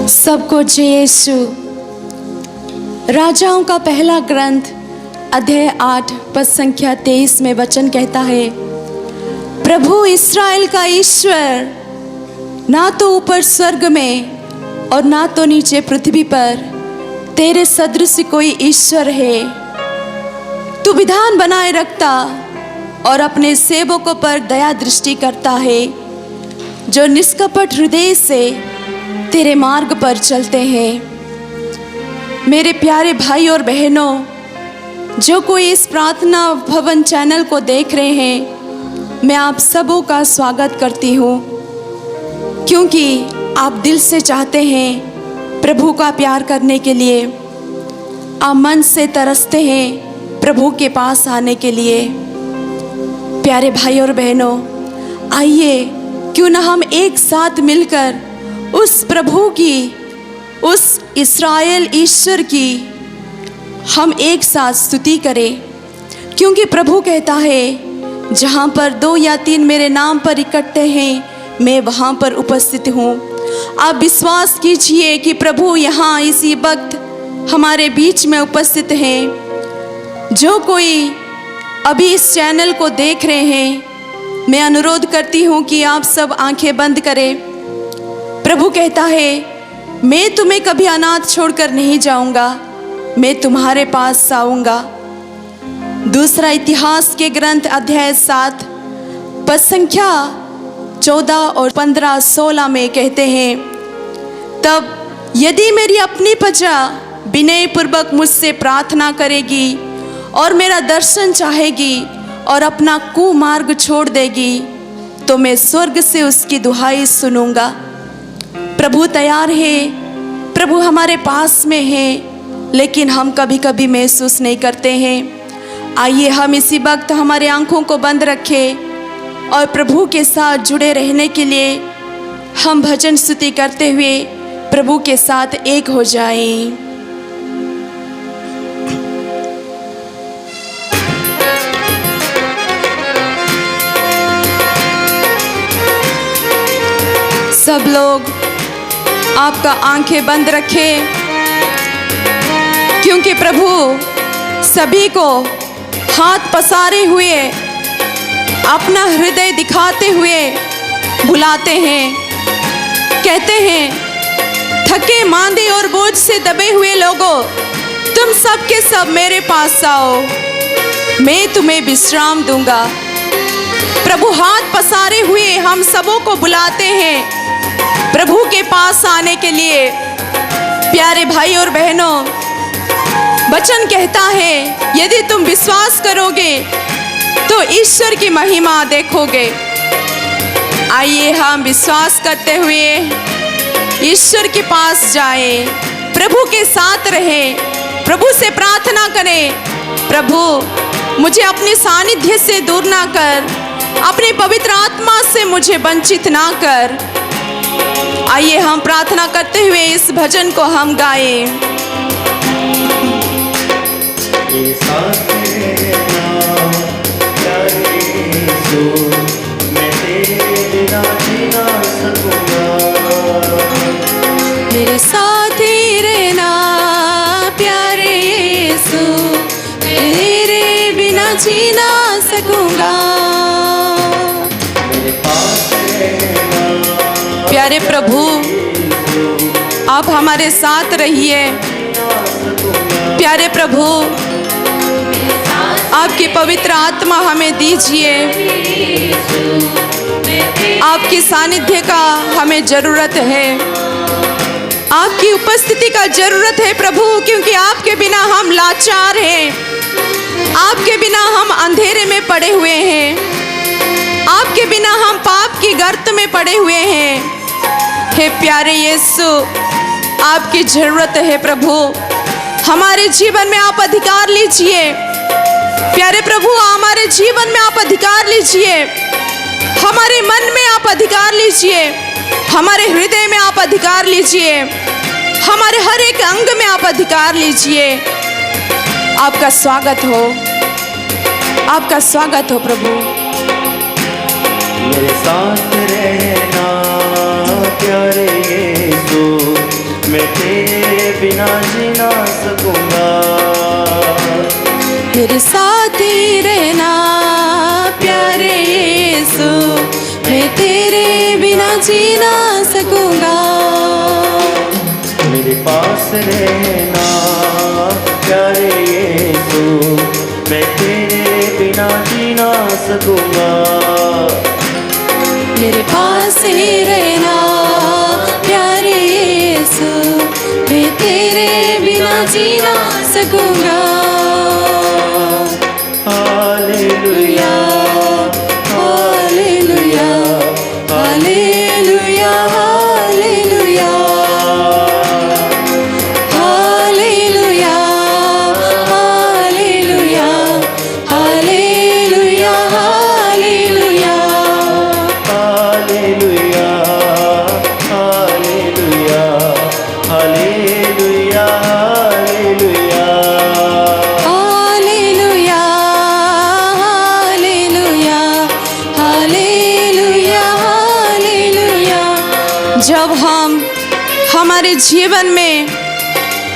सबको जय यीशु। राजाओं का पहला ग्रंथ अध्याय 8 पद संख्या 23 में वचन कहता है, प्रभु इस्राएल का ईश्वर ना तो ऊपर स्वर्ग में और ना तो नीचे पृथ्वी पर तेरे सदृश कोई ईश्वर है। तू विधान बनाए रखता और अपने सेवकों पर दया दृष्टि करता है, जो निष्कपट हृदय से तेरे मार्ग पर चलते हैं। मेरे प्यारे भाई और बहनों, जो कोई इस प्रार्थना भवन चैनल को देख रहे हैं, मैं आप सबों का स्वागत करती हूँ, क्योंकि आप दिल से चाहते हैं प्रभु का प्यार करने के लिए। आप मन से तरसते हैं प्रभु के पास आने के लिए। प्यारे भाई और बहनों, आइए क्यों ना हम एक साथ मिलकर उस प्रभु की, उस इस्राएल ईश्वर की हम एक साथ स्तुति करें, क्योंकि प्रभु कहता है, जहाँ पर 2 या 3 मेरे नाम पर इकट्ठे हैं, मैं वहाँ पर उपस्थित हूँ। आप विश्वास कीजिए कि प्रभु यहाँ इसी वक्त हमारे बीच में उपस्थित हैं। जो कोई अभी इस चैनल को देख रहे हैं, मैं अनुरोध करती हूँ कि आप सब आंखें बंद करें। प्रभु कहता है, मैं तुम्हें कभी अनाथ छोड़कर नहीं जाऊंगा, मैं तुम्हारे पास आऊंगा। दूसरा इतिहास के ग्रंथ अध्याय 7 पद संख्या 14 और 15, 16 में कहते हैं, तब यदि मेरी अपनी प्रजा विनय पूर्वक मुझसे प्रार्थना करेगी और मेरा दर्शन चाहेगी और अपना कुमार्ग छोड़ देगी, तो मैं स्वर्ग से उसकी दुहाई सुनूंगा। प्रभु तैयार है, प्रभु हमारे पास में है, लेकिन हम कभी कभी महसूस नहीं करते हैं। आइए हम इसी वक्त हमारे आंखों को बंद रखें और प्रभु के साथ जुड़े रहने के लिए हम भजन स्तुति करते हुए प्रभु के साथ एक हो जाएं। सब लोग आपका आंखें बंद रखें, क्योंकि प्रभु सभी को हाथ पसारे हुए, अपना हृदय दिखाते हुए बुलाते हैं। कहते हैं, थके मांदे और बोझ से दबे हुए लोगों, तुम सब के सब मेरे पास आओ, मैं तुम्हें विश्राम दूंगा। प्रभु हाथ पसारे हुए हम सबों को बुलाते हैं प्रभु के पास आने के लिए। प्यारे भाई और बहनों, वचन कहता है, यदि तुम विश्वास करोगे तो ईश्वर की महिमा देखोगे। आइए हम विश्वास करते हुए ईश्वर के पास जाएं, प्रभु के साथ रहें, प्रभु से प्रार्थना करें, प्रभु मुझे अपने सानिध्य से दूर ना कर, अपनी पवित्र आत्मा से मुझे वंचित ना कर। आइए हम प्रार्थना करते हुए इस भजन को हम गाएं। मेरे साथ ही रहना प्यारे यीशु, तेरे बिना जी ना सकूंगा। प्यारे प्रभु, आप हमारे साथ रहिए। प्यारे प्रभु, आपकी पवित्र आत्मा हमें दीजिए। आपकी सानिध्य का हमें जरूरत है, आपकी उपस्थिति का जरूरत है प्रभु, क्योंकि आपके बिना हम लाचार हैं, आपके बिना हम अंधेरे में पड़े हुए हैं, आपके बिना हम पाप की गर्त में पड़े हुए हैं। हे प्यारे यीशु, आपकी जरूरत है प्रभु, हमारे जीवन में आप अधिकार लीजिए। प्यारे प्रभु, हमारे जीवन में आप अधिकार लीजिए, हमारे मन में आप अधिकार लीजिए, हमारे हृदय में आप अधिकार लीजिए, हमारे हर एक अंग में आप अधिकार लीजिए। आपका स्वागत हो, आपका स्वागत हो प्रभु। मेरे साथ रहना प्यारे यीशु, मैं तेरे बिना जी ना सकूंगा। मेरे साथ ही रहना प्यारे यीशु, मैं तेरे बिना जी ना सकूंगा। मेरे पास रहना प्यारे यीशु, मैं तेरे बिना जी ना सकूंगा। मेरे पास ही रहना प्यारे यीशु, मैं तेरे बिना जी ना सकूंगा। Hallelujah hallelujah hallelujah hallelujah hallelujah hallelujah hallelujah hallelujah hallelujah hallelujah hallelujah hallelujah hallelujah hallelujah hallelujah. जब हम हमारे जीवन में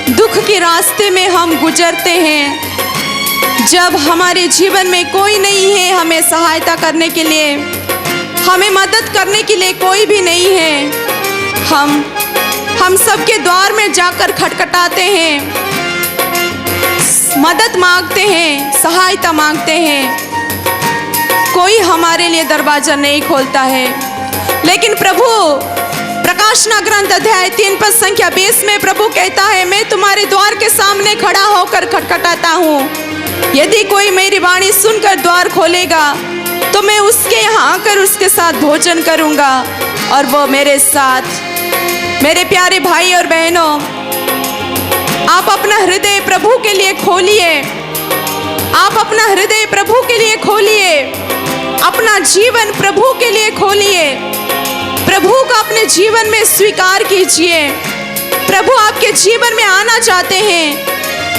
दुख के रास्ते में हम गुजरते हैं, जब हमारे जीवन में कोई नहीं है हमें सहायता करने के लिए, हमें मदद करने के लिए कोई भी नहीं है, हम सबके द्वार में जाकर खटखटाते हैं, मदद मांगते हैं, सहायता मांगते हैं, कोई हमारे लिए दरवाजा नहीं खोलता है। लेकिन प्रभु प्रकाशना ग्रंथ अध्याय 3 पद संख्या 20 में प्रभु कहता है, मैं तुम्हारे द्वार के सामने खड़ा होकर खटखटाता हूँ, यदि कोई मेरी वाणी सुनकर द्वार खोलेगा तो मैं उसके यहाँ आकर उसके साथ भोजन करूँगा और वो मेरे साथ। मेरे प्यारे भाई और बहनों, आप अपना हृदय प्रभु के लिए खोलिए, आप अपना हृदय प्रभु के लिए खोलिए, अपना जीवन प्रभु के लिए खोलिए, प्रभु को अपने जीवन में स्वीकार कीजिए। प्रभु आपके जीवन में आना चाहते हैं,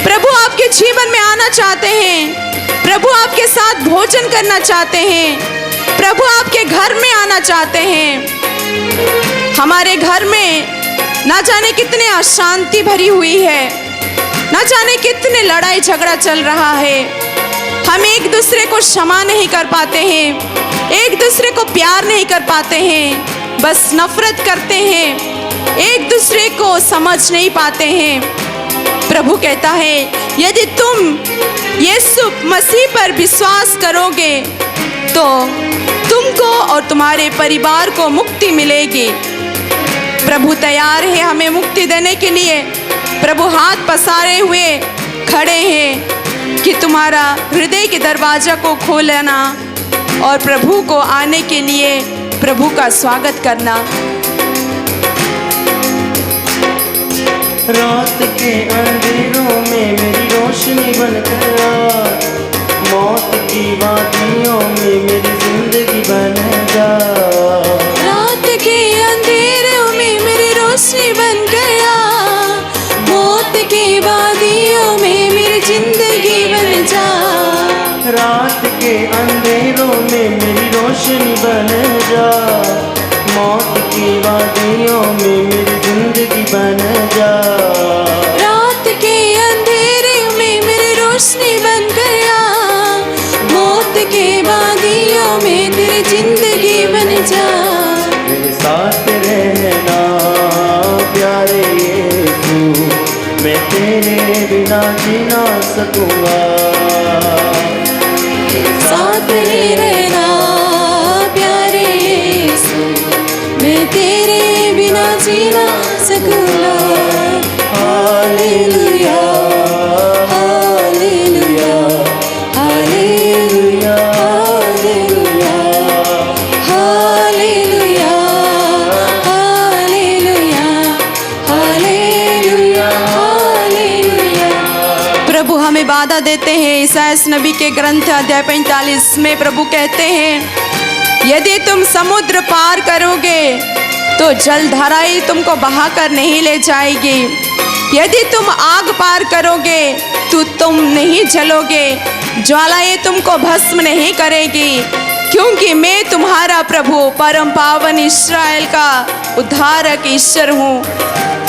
प्रभु आपके जीवन में आना चाहते हैं, प्रभु आपके साथ भोजन करना चाहते हैं, प्रभु आपके घर में आना चाहते हैं। हमारे घर में ना जाने कितने अशांति भरी हुई है, ना जाने कितने लड़ाई झगड़ा चल रहा है, हम एक दूसरे को क्षमा नहीं कर पाते हैं, एक दूसरे को प्यार नहीं कर पाते हैं, बस नफरत करते हैं, एक दूसरे को समझ नहीं पाते हैं। प्रभु कहता है, यदि तुम यीशु मसीह पर विश्वास करोगे तो तुमको और तुम्हारे परिवार को मुक्ति मिलेगी। प्रभु तैयार है हमें मुक्ति देने के लिए। प्रभु हाथ पसारे हुए खड़े हैं कि तुम्हारा हृदय के दरवाजा को खोलना और प्रभु को आने के लिए प्रभु का स्वागत करना। रात के अंधेरों में मेरी रोशनी बनकर आ, मौत की वादियों में मेरी जिंदगी बन जा। रात के अंधेरों में मेरी रोशनी बन गया, मौत की वादियों में मेरी जिंदगी बन जा। रात के अंधेरों में मेरी रोशनी बन जा, मौत की वादियों में मेरी जिंदगी बन जा। रात के अंधेरे में मेरी रोशनी बन गया, मौत के वादियों में तेरी जिंदगी बन जा। मेरे साथ रहना प्यारे यीशु, मैं तेरे बिना जी ना सकूंगा। साथ ही रहना प्यारे यीशु, मैं तेरे बिना जी ना सकूंगा। Hallelujah hallelujah hallelujah hallelujah hallelujah hallelujah hallelujah hallelujah. प्रभु हमें वादा देते हैं, ईसायास नबी के ग्रंथ अध्याय 45 में प्रभु कहते हैं, यदि तुम समुद्र पार करोगे तो जलधाराएं तुमको बहाकर नहीं ले जाएगी, यदि तुम आग पार करोगे तो तुम नहीं जलोगे, ज्वालाएं तुमको भस्म नहीं करेगी, क्योंकि मैं तुम्हारा प्रभु परम पावन इस्राएल का उद्धारक ईश्वर हूँ।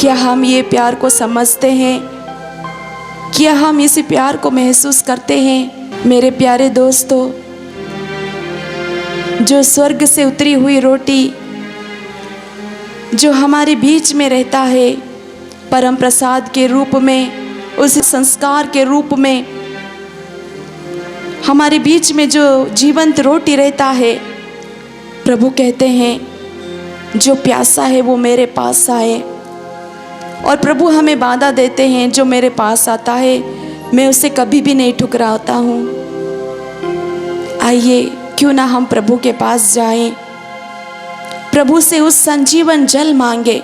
क्या हम ये प्यार को समझते हैं? क्या हम इस प्यार को महसूस करते हैं? मेरे प्यारे दोस्तों, जो स्वर्ग से उतरी हुई रोटी जो हमारे बीच में रहता है, परम प्रसाद के रूप में, उस संस्कार के रूप में हमारे बीच में जो जीवंत रोटी रहता है, प्रभु कहते हैं जो प्यासा है वो मेरे पास आए। और प्रभु हमें वादा देते हैं जो मेरे पास आता है मैं उसे कभी भी नहीं ठुकराता हूँ। आइए क्यों ना हम प्रभु के पास जाएं, प्रभु से उस संजीवन जल मांगे,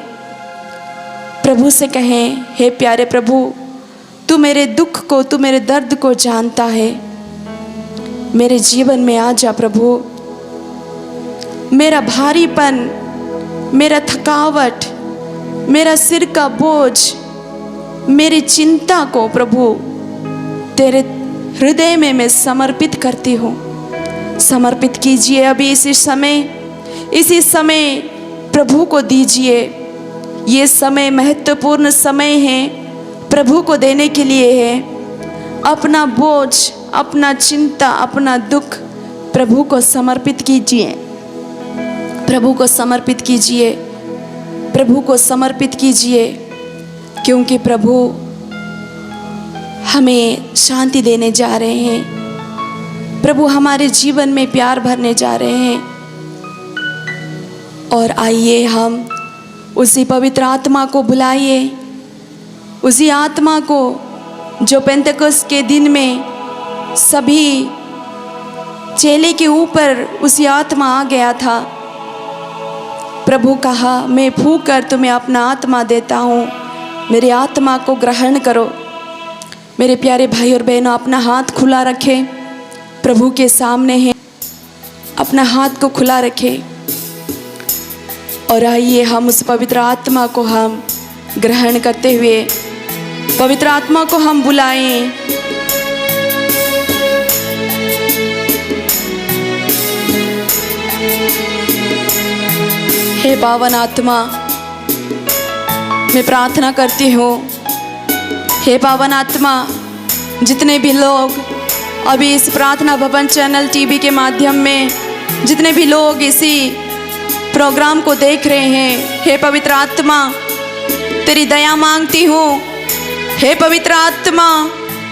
प्रभु से कहें हे प्यारे प्रभु, तू मेरे दुख को, तू मेरे दर्द को जानता है, मेरे जीवन में आ जा प्रभु। मेरा भारीपन, मेरा थकावट, मेरा सिर का बोझ, मेरी चिंता को प्रभु तेरे हृदय में मैं समर्पित करती हूँ। समर्पित कीजिए अभी इसी समय प्रभु को दीजिए। ये समय महत्वपूर्ण समय है, प्रभु को देने के लिए है। अपना बोझ, अपना चिंता, अपना दुख प्रभु को समर्पित कीजिए। प्रभु को समर्पित कीजिए, प्रभु को समर्पित कीजिए, क्योंकि प्रभु हमें शांति देने जा रहे हैं। प्रभु हमारे जीवन में प्यार भरने जा रहे हैं। और आइए हम उसी पवित्र आत्मा को बुलाइए, उसी आत्मा को जो पेंतेकोस्त के दिन में सभी चेले के ऊपर उसी आत्मा आ गया था। प्रभु कहा मैं फूंक कर तुम्हें अपना आत्मा देता हूँ, मेरी आत्मा को ग्रहण करो। मेरे प्यारे भाई और बहनों, अपना हाथ खुला रखें, प्रभु के सामने है, अपना हाथ को खुला रखें और आइए हम उस पवित्र आत्मा को हम ग्रहण करते हुए पवित्र आत्मा को हम बुलाएं। हे पावन आत्मा, मैं प्रार्थना करती हूँ, हे पावन आत्मा, जितने भी लोग अभी इस प्रार्थना भवन चैनल टीवी के माध्यम में, जितने भी लोग इसी प्रोग्राम को देख रहे हैं, हे पवित्र आत्मा तेरी दया मांगती हूँ। हे पवित्र आत्मा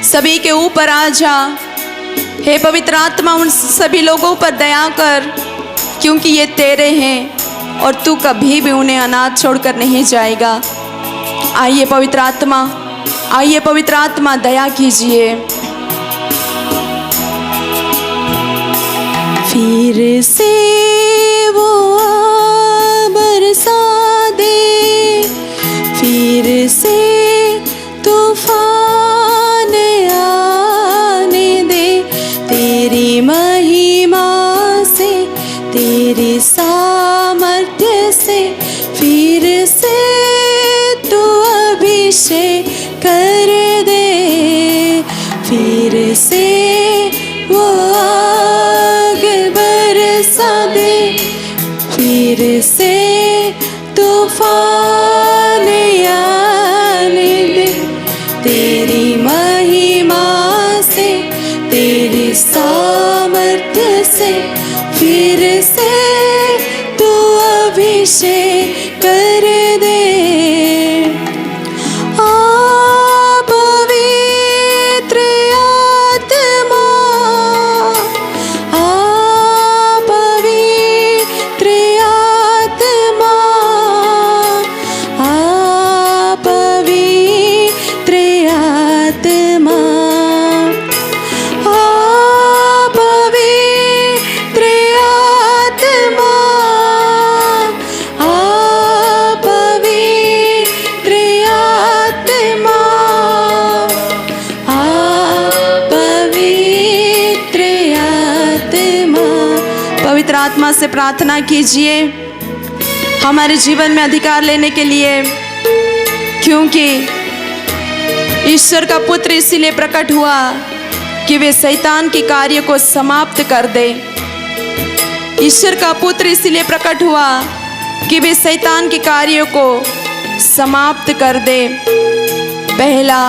सभी के ऊपर आ जा। हे पवित्र आत्मा उन सभी लोगों पर दया कर, क्योंकि ये तेरे हैं और तू कभी भी उन्हें अनाथ छोड़कर नहीं जाएगा। आइए पवित्र आत्मा, आइए पवित्र आत्मा दया कीजिए। फिर से वो बरसा दे, फिर से तूफान आने दे, तेरी महिमा से, तेरी सामर्थ्य से, फिर से तू अभिषेक कर दे, फिर से वो आग बरसा दे, फिर से तूफान आने दे, तेरी महिमा से, तेरी सामर्थ्य से, फिर से तू अभिषेक कर दे। पवित्र आत्मा से प्रार्थना कीजिए हमारे जीवन में अधिकार लेने के लिए, क्योंकि ईश्वर का पुत्र इसीलिए प्रकट हुआ कि वे शैतान के कार्य को समाप्त कर दे। ईश्वर का पुत्र इसीलिए प्रकट हुआ कि वे शैतान के कार्यों को समाप्त कर दे। पहला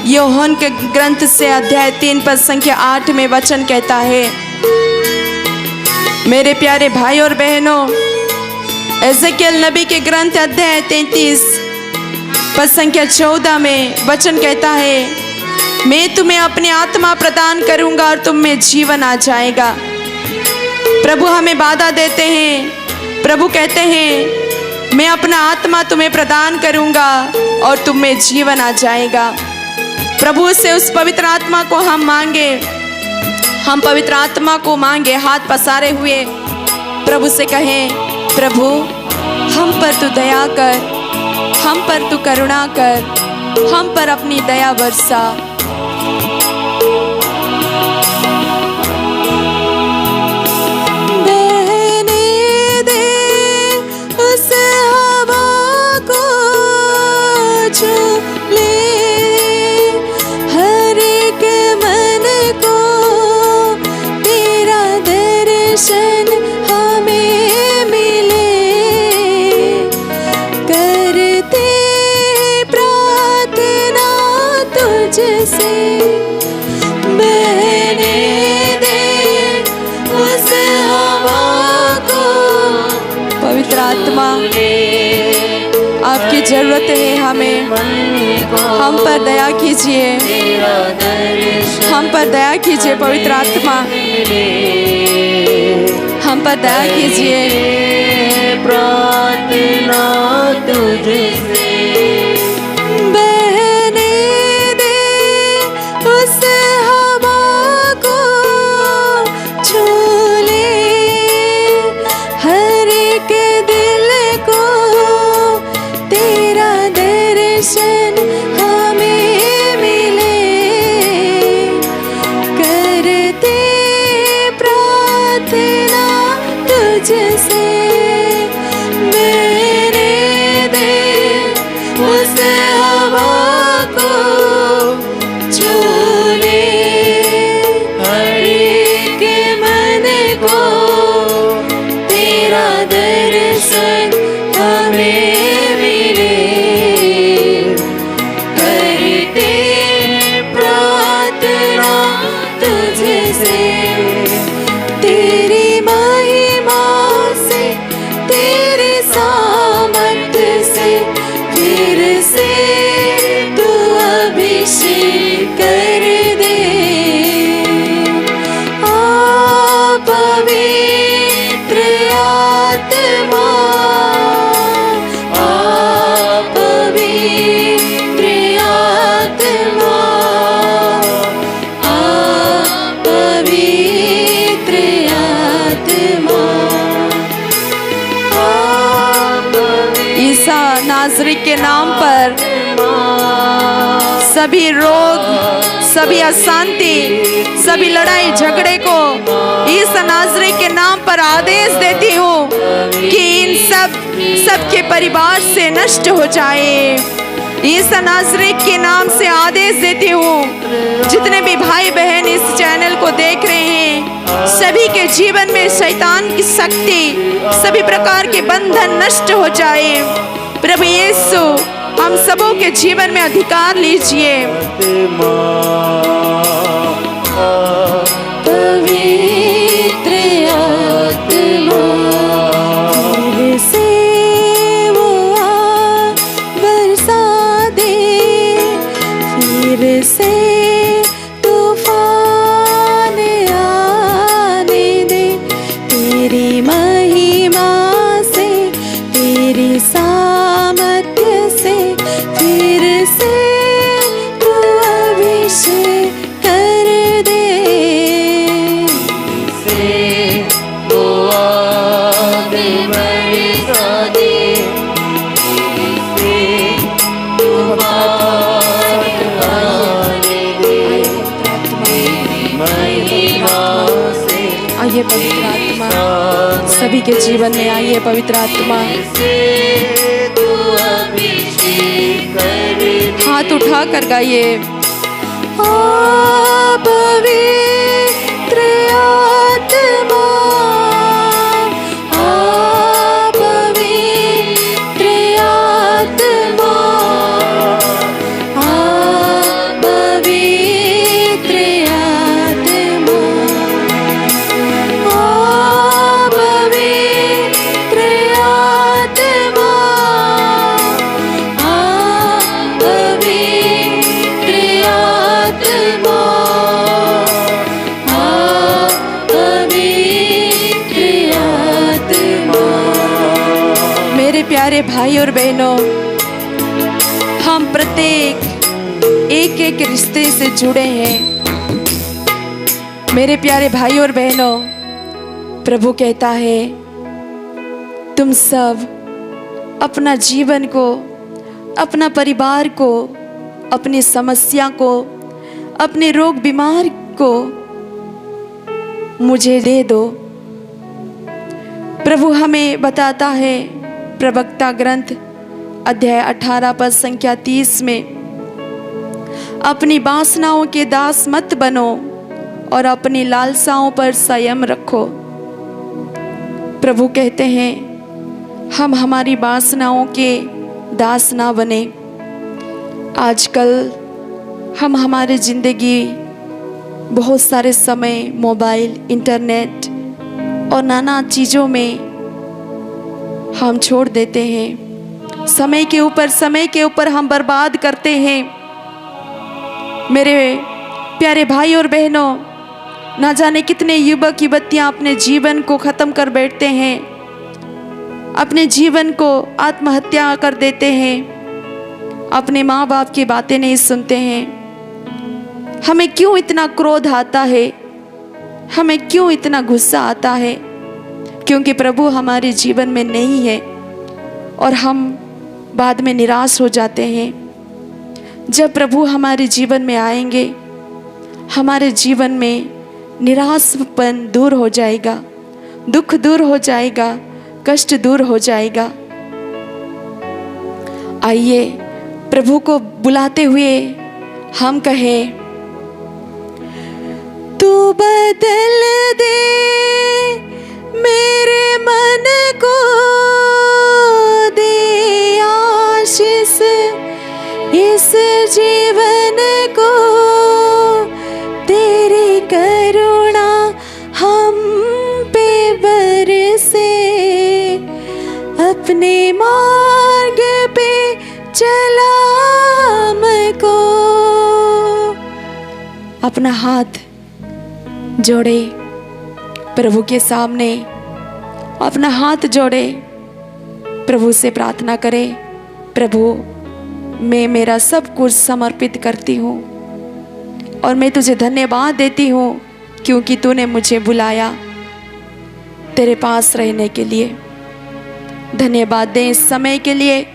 यूहन्ना के ग्रंथ से अध्याय 3 पद संख्या 8 में वचन कहता है, मेरे प्यारे भाई और बहनों, एजेकियल नबी के ग्रंथ अध्याय 33 पद संख्या 14 में वचन कहता है, मैं तुम्हें अपनी आत्मा प्रदान करूंगा और तुम में जीवन आ जाएगा। प्रभु हमें वादा देते हैं, प्रभु कहते हैं मैं अपना आत्मा तुम्हें प्रदान करूंगा और तुम में जीवन आ जाएगा। प्रभु से उस पवित्र आत्मा को हम मांगे, हम पवित्र आत्मा को मांगे, हाथ पसारे हुए प्रभु से कहें, प्रभु हम पर तू दया कर, हम पर तू करुणा कर, हम पर अपनी दया बरसा। पवित्र आत्मा आपकी जरूरत है हमें, हम पर दया कीजिए, हम पर दया कीजिए। पवित्र आत्मा हम पर दया कीजिए। प्रार्थना तुझसे नाज़रीत के नाम पर सभी रोग, सभी अशांति, सभी लड़ाई झगड़े को इस नाज़रीत के नाम पर आदेश देती हूँ कि इन सबके परिवार से नष्ट हो जाए। इस नाज़रीत के नाम से आदेश देती हूँ, जितने भी भाई बहन इस चैनल को देख रहे हैं, सभी के जीवन में शैतान की शक्ति, सभी प्रकार के बंधन नष्ट हो जाए। प्रभु यीशु हम सबों के जीवन में अधिकार लीजिए। पवित्र आत्मा फिर से वो बरसा दे, फिर से तूफान आने दे, तेरी महिमा से, तेरी सामर्थ्य से, फिर से तू अभिषेक कर दे। से वो आग बरसा दे, से तूफान आने दे, महिमा से। आइए पवित्र आत्मा, सभी के जीवन में आइए पवित्र आत्मा। हाथ उठा कर गाइए। पवित्र आत्मा, पवित्र आत्मा, प्यारे भाई और बहनों, हम प्रत्येक एक एक रिश्ते से जुड़े हैं। मेरे प्यारे भाई और बहनों, प्रभु कहता है तुम सब अपना जीवन को, अपना परिवार को, अपनी समस्या को, अपने रोग बीमार को मुझे दे दो। प्रभु हमें बताता है प्रवक्ता ग्रंथ अध्याय 18 पद संख्या 30 में, अपनी वासनाओं के दास मत बनो और अपनी लालसाओं पर संयम रखो। प्रभु कहते हैं हम हमारी वासनाओं के दास ना बने। आजकल हम हमारी जिंदगी बहुत सारे समय मोबाइल, इंटरनेट और नाना चीज़ों में हम छोड़ देते हैं। समय के ऊपर हम बर्बाद करते हैं। मेरे प्यारे भाई और बहनों, ना जाने कितने युवक युवतियाँ अपने जीवन को ख़त्म कर बैठते हैं, अपने जीवन को आत्महत्या कर देते हैं, अपने माँ बाप की बातें नहीं सुनते हैं। हमें क्यों इतना क्रोध आता है, हमें क्यों इतना गुस्सा आता है? क्योंकि प्रभु हमारे जीवन में नहीं है और हम बाद में निराश हो जाते हैं। जब प्रभु हमारे जीवन में आएंगे, हमारे जीवन में निराशपन दूर हो जाएगा, दुख दूर हो जाएगा, कष्ट दूर हो जाएगा। आइए प्रभु को बुलाते हुए हम कहें, तू बदल दे मेरे मन को, दे आशीष इस जीवन को, तेरी करुणा हम पे बरसे, अपने मार्ग पे चला हमको। अपना हाथ जोड़े प्रभु के सामने, अपना हाथ जोड़े प्रभु से प्रार्थना करें, प्रभु मैं मेरा सब कुछ समर्पित करती हूँ और मैं तुझे धन्यवाद देती हूँ क्योंकि तूने मुझे बुलाया तेरे पास रहने के लिए। धन्यवाद दें इस समय के लिए,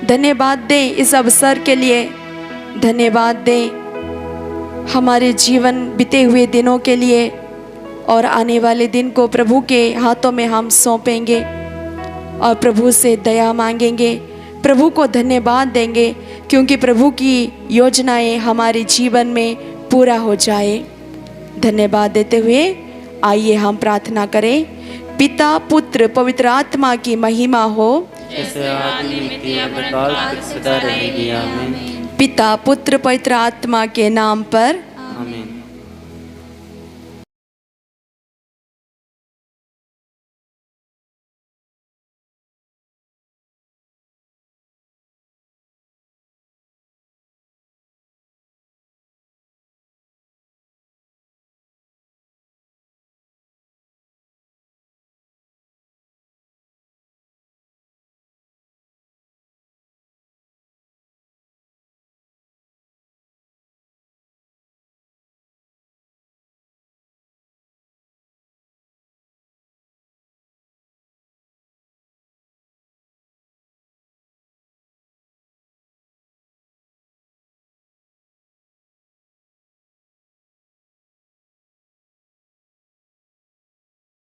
धन्यवाद दें इस अवसर के लिए, धन्यवाद दें हमारे जीवन बीते हुए दिनों के लिए और आने वाले दिन को प्रभु के हाथों में हम सौंपेंगे और प्रभु से दया मांगेंगे, प्रभु को धन्यवाद देंगे क्योंकि प्रभु की योजनाएं हमारे जीवन में पूरा हो जाए। धन्यवाद देते हुए आइए हम प्रार्थना करें। पिता, पुत्र, पवित्र आत्मा की महिमा हो, जैसे आदि में थी, अब काल तक सदा रहेगी। आमीन। पिता, पुत्र, पवित्र आत्मा के नाम पर आमीन।